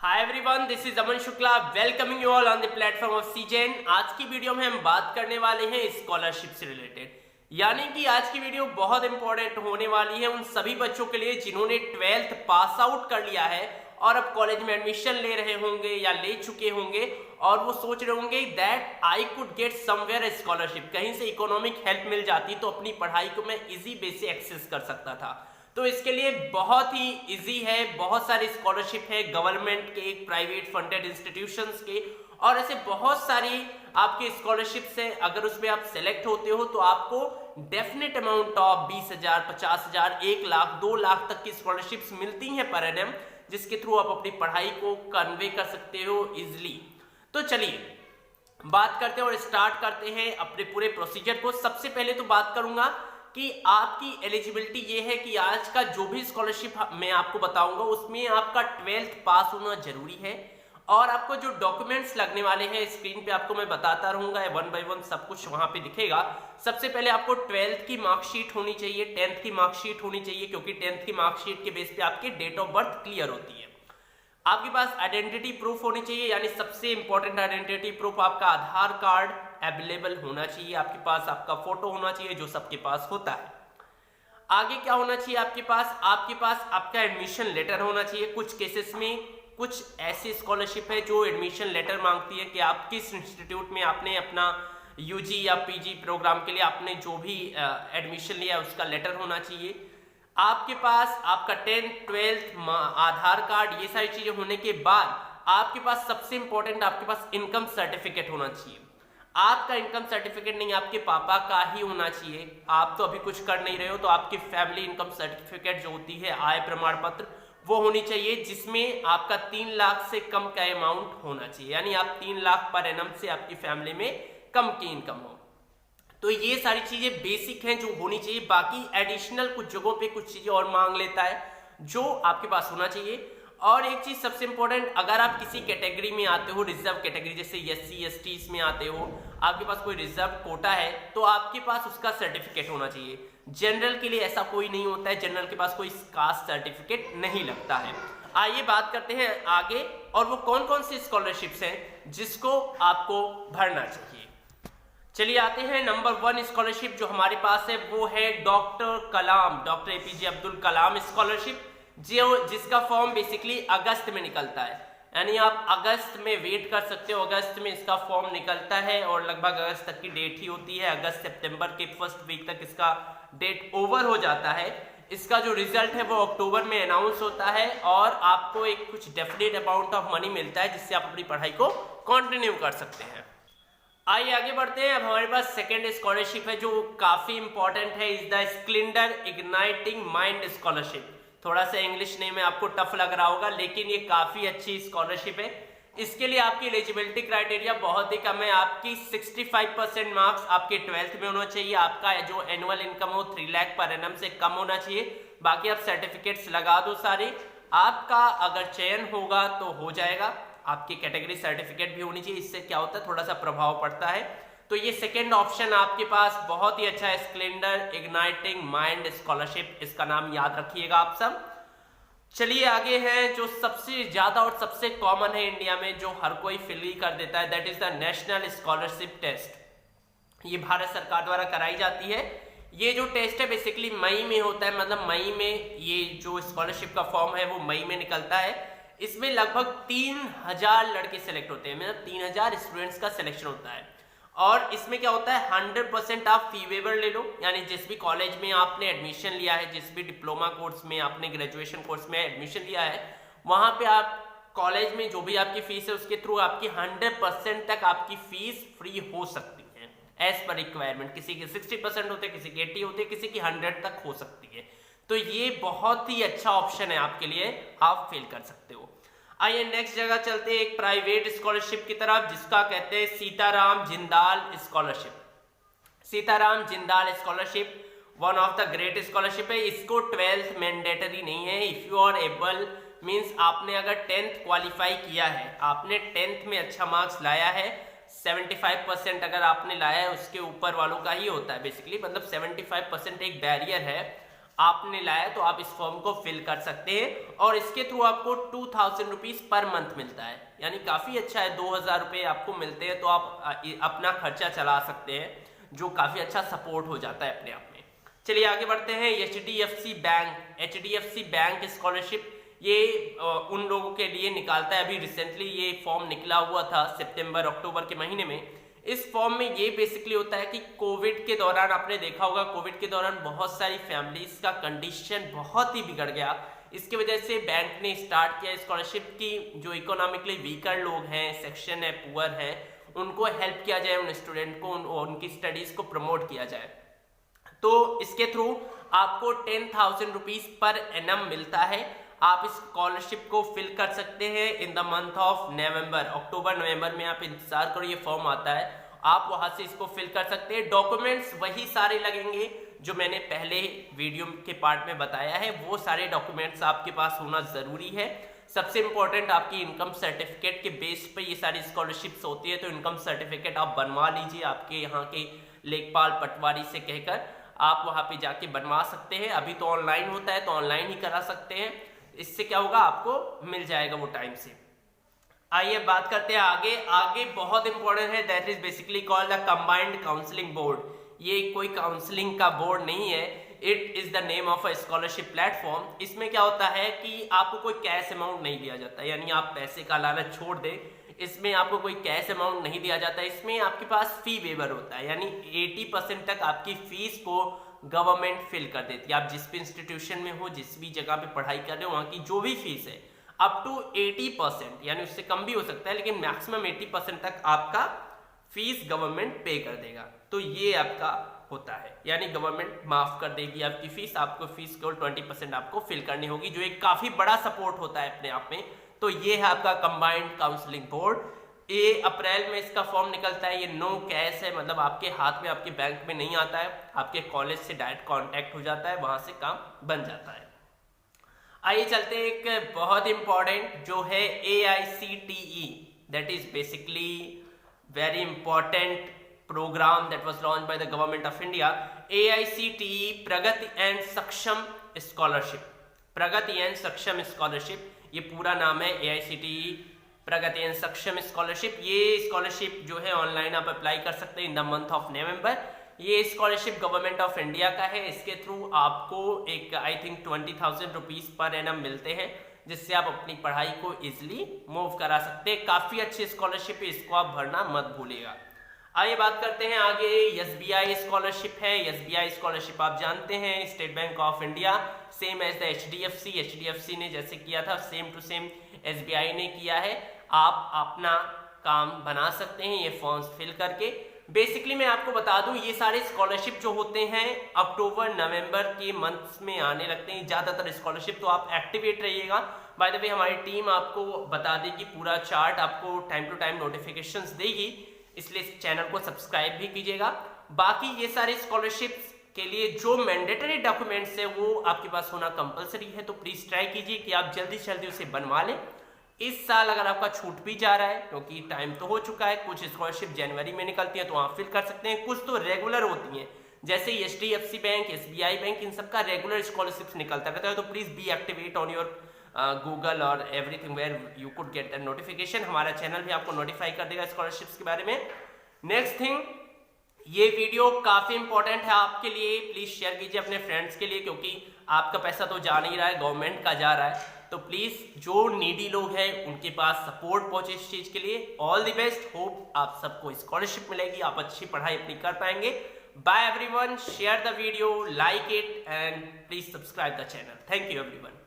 Hi everyone, this is Aman Shukla welcoming you all on the platform of सीजेन। आज की video में हम बात करने वाले हैं स्कॉलरशिप से रिलेटेड, यानी कि आज की वीडियो बहुत इंपॉर्टेंट होने वाली है उन सभी बच्चों के लिए जिन्होंने 12th पास आउट कर लिया है और अब कॉलेज में एडमिशन ले रहे होंगे या ले चुके होंगे और वो सोच रहे होंगे that I could get somewhere scholarship, कहीं से इकोनॉमिक हेल्प मिल जाती तो अपनी पढ़ाई को मैं इजी वे से एक्सेस कर सकता था। तो इसके लिए बहुत ही इजी है, बहुत सारी स्कॉलरशिप है गवर्नमेंट के, प्राइवेट फंडेड इंस्टीट्यूशंस के, और ऐसे बहुत सारी आपकी स्कॉलरशिप है। अगर उसमें आप सेलेक्ट होते हो तो आपको definite amount of 20,000, 50,000, 1 lakh, 2 lakh तक की स्कॉलरशिप्स मिलती हैं पर एनम, जिसके थ्रू आप अपनी पढ़ाई को कन्वे कर सकते हो इजिली। तो चलिए बात करते हैं और स्टार्ट करते हैं अपने पूरे प्रोसीजर को। सबसे पहले तो बात करूंगा कि आपकी एलिजिबिलिटी ये है कि आज का जो भी स्कॉलरशिप मैं आपको बताऊंगा उसमें आपका 12th पास होना जरूरी है, और आपको जो डॉक्यूमेंट्स लगने वाले हैं स्क्रीन पे आपको मैं बताता रहूंगा, 1 by 1 सब कुछ वहां पे दिखेगा। सबसे पहले आपको 12th की मार्कशीट होनी चाहिए, 10th की मार्कशीट होनी चाहिए, क्योंकि 10th की मार्कशीट के बेस पे आपकी डेट ऑफ बर्थ क्लियर होती है। आपके पास आइडेंटिटी प्रूफ होनी चाहिए, यानी सबसे इंपॉर्टेंट आइडेंटिटी प्रूफ आपका आधार कार्ड अवेलेबल होना चाहिए आपके पास, आपका फोटो होना चाहिए जो सबके पास होता है। आगे क्या होना चाहिए आपके पास आपका एडमिशन लेटर होना चाहिए। कुछ केसेस में कुछ ऐसी स्कॉलरशिप है जो एडमिशन लेटर मांगती है कि आप किस इंस्टीट्यूट में आपने अपना यूजी या पीजी प्रोग्राम के लिए आपने जो भी एडमिशन लिया उसका लेटर होना चाहिए। आपके पास आपका 10th 12th आधार कार्ड, ये सारी चीजें होने के बाद आपके पास सबसे इंपॉर्टेंट आपके पास इनकम सर्टिफिकेट होना चाहिए। आपका इनकम सर्टिफिकेट नहीं, आपके पापा का ही होना चाहिए। आप तो अभी कुछ कर नहीं रहे हो, तो आपकी फैमिली इनकम सर्टिफिकेट जो होती है, आय प्रमाण पत्र, वो होनी चाहिए, जिसमें आपका 3 लाख से कम का अमाउंट होना चाहिए, यानी आप 3 लाख पर एनम से आपकी फैमिली में कम की इनकम हो। तो ये सारी चीजें बेसिक हैं जो होनी चाहिए। बाकी एडिशनल कुछ जगहों पे कुछ चीजें और मांग लेता है जो आपके पास होना चाहिए। और एक चीज सबसे इंपॉर्टेंट, अगर आप किसी कैटेगरी में आते हो, रिजर्व कैटेगरी जैसे SC ST में आते हो, आपके पास कोई रिजर्व कोटा है, तो आपके पास उसका सर्टिफिकेट होना चाहिए। जनरल के लिए ऐसा कोई नहीं होता है, जनरल के पास कोई कास्ट सर्टिफिकेट नहीं लगता है। आइए बात करते हैं आगे, और वो कौन कौन सी स्कॉलरशिप्स हैं जिसको आपको भरना चाहिए। चलिए आते हैं नंबर 1 स्कॉलरशिप जो हमारे पास है, वो है doctor APJ Abdul Kalam scholarship, जिसका फॉर्म बेसिकली अगस्त में निकलता है, यानी आप अगस्त में वेट कर सकते हो। अगस्त में इसका फॉर्म निकलता है और लगभग अगस्त तक की डेट ही होती है। अगस्त सितंबर के फर्स्ट वीक तक इसका डेट ओवर हो जाता है। इसका जो रिजल्ट है वो अक्टूबर में अनाउंस होता है और आपको एक कुछ डेफिनेट अमाउंट ऑफ मनी मिलता है जिससे आप अपनी पढ़ाई को कंटिन्यू कर सकते हैं। आइए आगे बढ़ते हैं। अब हमारे पास सेकेंड स्कॉलरशिप है जो काफी इंपॉर्टेंट है, is the splendour igniting mind scholarship. थोड़ा सा इंग्लिश नेम में आपको टफ लग रहा होगा, लेकिन ये काफी अच्छी स्कॉलरशिप है। इसके लिए आपकी एलिजिबिलिटी क्राइटेरिया बहुत ही कम है। आपकी 65% मार्क्स आपके 12th में होना चाहिए। आपका जो एनुअल इनकम हो 3 लाख पर एनम से कम होना चाहिए। बाकी आप सर्टिफिकेट्स लगा दो सारे, आपका अगर चयन होगा तो हो जाएगा। आपकी कैटेगरी सर्टिफिकेट भी होनी चाहिए, इससे क्या होता है थोड़ा सा प्रभाव पड़ता है। तो ये सेकेंड ऑप्शन आपके पास बहुत ही अच्छा है, स्प्लेंडर इग्नाइटिंग माइंड स्कॉलरशिप, इसका नाम याद रखिएगा आप सब। चलिए आगे है जो सबसे ज्यादा और सबसे कॉमन है इंडिया में, जो हर कोई फिल ही कर देता है, that is the national scholarship test. ये भारत सरकार द्वारा कराई जाती है। ये जो टेस्ट है बेसिकली मई में होता है, मतलब मई में ये जो स्कॉलरशिप का फॉर्म है वो मई में निकलता है। इसमें लगभग 3000 लड़के सेलेक्ट होते हैं, मतलब 3000 स्टूडेंट्स का सिलेक्शन होता है। और इसमें क्या होता है 100% आप फी वेवर ले लो, यानी जिस भी कॉलेज में आपने एडमिशन लिया है, जिस भी डिप्लोमा कोर्स में आपने ग्रेजुएशन कोर्स में एडमिशन लिया है, वहां पे आप कॉलेज में जो भी आपकी फीस है उसके थ्रू आपकी 100% तक आपकी फीस फ्री हो सकती है एज पर रिक्वायरमेंट। किसी की 60% होते, किसी की 80 होते, किसी की 100 तक हो सकती है। तो ये बहुत ही अच्छा ऑप्शन है आपके लिए, आप फेल कर सकते हो। आइए नेक्स्ट जगह चलते हैं, एक प्राइवेट स्कॉलरशिप की तरफ जिसका कहते हैं Sitaram Jindal scholarship. Sitaram Jindal scholarship one of the great scholarship है। इसको 12th मैंडेटरी नहीं है। If you are able means आपने अगर 10th क्वालिफाई किया है, आपने 10th में अच्छा मार्क्स लाया है, 75% अगर आपने लाया है, उसके ऊपर वालों का ही होता है बेसिकली, मतलब 75% एक बैरियर है। आपने लाया तो आप इस फॉर्म को फिल कर सकते हैं और इसके थ्रू आपको 2000 रुपीज पर मंथ मिलता है, यानी काफी अच्छा है। 2000 रुपये आपको मिलते हैं तो आप अपना खर्चा चला सकते हैं, जो काफी अच्छा सपोर्ट हो जाता है अपने आप में। चलिए आगे बढ़ते हैं। एचडीएफसी बैंक स्कॉलरशिप, ये उन लोगों के लिए निकालता है। अभी रिसेंटली ये फॉर्म निकला हुआ था सितंबर अक्टूबर के महीने में। इस फॉर्म में ये बेसिकली होता है कि कोविड के दौरान आपने देखा होगा, कोविड के दौरान बहुत सारी फैमिलीज का कंडीशन बहुत ही बिगड़ गया। इसकी वजह से बैंक ने स्टार्ट किया स्कॉलरशिप की जो इकोनॉमिकली वीकर लोग हैं, सेक्शन है, पुअर है, उनको हेल्प किया जाए, उन स्टूडेंट को उनकी स्टडीज को प्रमोट किया जाए। तो इसके थ्रू आपको 10,000 रुपीज पर एनम मिलता है। आप इस स्कॉलरशिप को फिल कर सकते हैं in the month of November. अक्टूबर नवंबर में आप इंतजार करो, ये फॉर्म आता है, आप वहां से इसको फिल कर सकते हैं। डॉक्यूमेंट्स वही सारे लगेंगे जो मैंने पहले वीडियो के पार्ट में बताया है, वो सारे डॉक्यूमेंट्स आपके पास होना जरूरी है। सबसे इंपॉर्टेंट आपकी इनकम सर्टिफिकेट के बेस पे ये सारी स्कॉलरशिप्स होती है, तो इनकम सर्टिफिकेट आप बनवा लीजिए आपके यहाँ के लेखपाल पटवारी से कहकर, आप वहां पे जाके बनवा सकते हैं। अभी तो ऑनलाइन होता है तो ऑनलाइन ही करा सकते हैं, इससे क्या होगा आपको मिल जाएगा वो टाइम से। आइए बात करते हैं आगे बहुत इंपॉर्टेंट है, that is basically called the combined counselling board. ये कोई काउंसलिंग का बोर्ड नहीं है, it is the name of a scholarship platform. इसमें क्या होता है कि आपको कोई कैश अमाउंट नहीं दिया जाता, यानी आप पैसे का लालच छोड़ दें, इसमें आपको कोई कैश अमाउंट नहीं दिया जाता। इसमें आपके पास फी वेवर होता है, यानी 80% तक आपकी फीस को गवर्नमेंट फिल कर देती है। आप जिस भी इंस्टीट्यूशन में हो, जिस भी जगह पे पढ़ाई कर रहे हो, वहां की जो भी फीस है अप टू 80%, यानी उससे कम भी हो सकता है, लेकिन मैक्सिमम 80% तक आपका फीस गवर्नमेंट पे कर देगा। तो ये आपका होता है, यानी गवर्नमेंट माफ कर देगी आपकी फीस, आपको फीस केवल 20% आपको फिल करनी होगी, जो एक काफी बड़ा सपोर्ट होता है अपने आप में। तो ये है आपका कंबाइंड काउंसलिंग बोर्ड। ये अप्रैल में इसका फॉर्म निकलता है। ये नो कैश है, मतलब आपके हाथ में, आपके बैंक में नहीं आता है, आपके कॉलेज से डायरेक्ट कांटेक्ट हो जाता है, वहां से काम बन जाता है। आइए चलते हैं एक बहुत इंपॉर्टेंट जो है AICTE, that is basically very important program that was launch by the government of India. AICTE Pragati and Saksham scholarship, Pragati and Saksham scholarship, ये पूरा नाम है AICTE Pragati and Saksham scholarship. ये स्कॉलरशिप जो है ऑनलाइन आप अप्लाई कर सकते हैं in the month of November. ये स्कॉलरशिप गवर्नमेंट ऑफ इंडिया का है। इसके थ्रू आपको एक I think 20,000 rupees per annum मिलते हैं, जिससे आप अपनी पढ़ाई को इजिली मूव करा सकते हैं। काफी अच्छी स्कॉलरशिप है, इसको आप भरना मत भूलिएगा। आइए बात करते हैं आगे। SBI स्कॉलरशिप है। SBI स्कॉलरशिप आप जानते हैं, state bank of India, same as the HDFC ने जैसे किया था, सेम टू सेम SBI ने किया है। आप अपना काम बना सकते हैं ये फॉर्म्स फिल करके। बेसिकली मैं आपको बता दूं, ये सारे स्कॉलरशिप जो होते हैं अक्टूबर नवंबर के मंथ्स में आने लगते हैं ज्यादातर स्कॉलरशिप, तो आप एक्टिवेट रहिएगा। बाय द वे हमारी टीम आपको बता देगी पूरा चार्ट, आपको टाइम टू टाइम नोटिफिकेशंस देगी, इसलिए इस चैनल को सब्सक्राइब भी कीजिएगा। बाकी ये सारे स्कॉलरशिप्स के लिए जो मैंडेटरी डॉक्यूमेंट्स है वो आपके पास होना कंपलसरी है, तो प्लीज ट्राई कीजिए कि आप जल्दी से जल्दी उसे बनवा लें। इस साल अगर आपका छूट भी जा रहा है, क्योंकि टाइम तो हो चुका है, कुछ स्कॉलरशिप जनवरी में निकलती है तो आप फिल कर सकते हैं, कुछ तो रेगुलर होती हैं, जैसे HDFC बैंक, SBI बैंक, इन सबका रेगुलर स्कॉलरशिप निकलता रहता है। तो please be activate on your Google और everything where you could get the notification. हमारा चैनल भी आपको नोटिफाई कर देगा स्कॉलरशिप्स के बारे में। नेक्स्ट थिंग, ये वीडियो काफी इंपॉर्टेंट है आपके लिए, प्लीज शेयर कीजिए अपने फ्रेंड्स के लिए, क्योंकि आपका पैसा तो जा नहीं रहा है, गवर्नमेंट का जा रहा है। तो प्लीज जो नीडी लोग हैं उनके पास सपोर्ट पहुंचे इस चीज के लिए। ऑल द बेस्ट, होप आप सबको स्कॉलरशिप मिलेगी, आप अच्छी पढ़ाई अपनी कर पाएंगे। Bye everyone, share the video, like it and please subscribe the channel. Thank you everyone.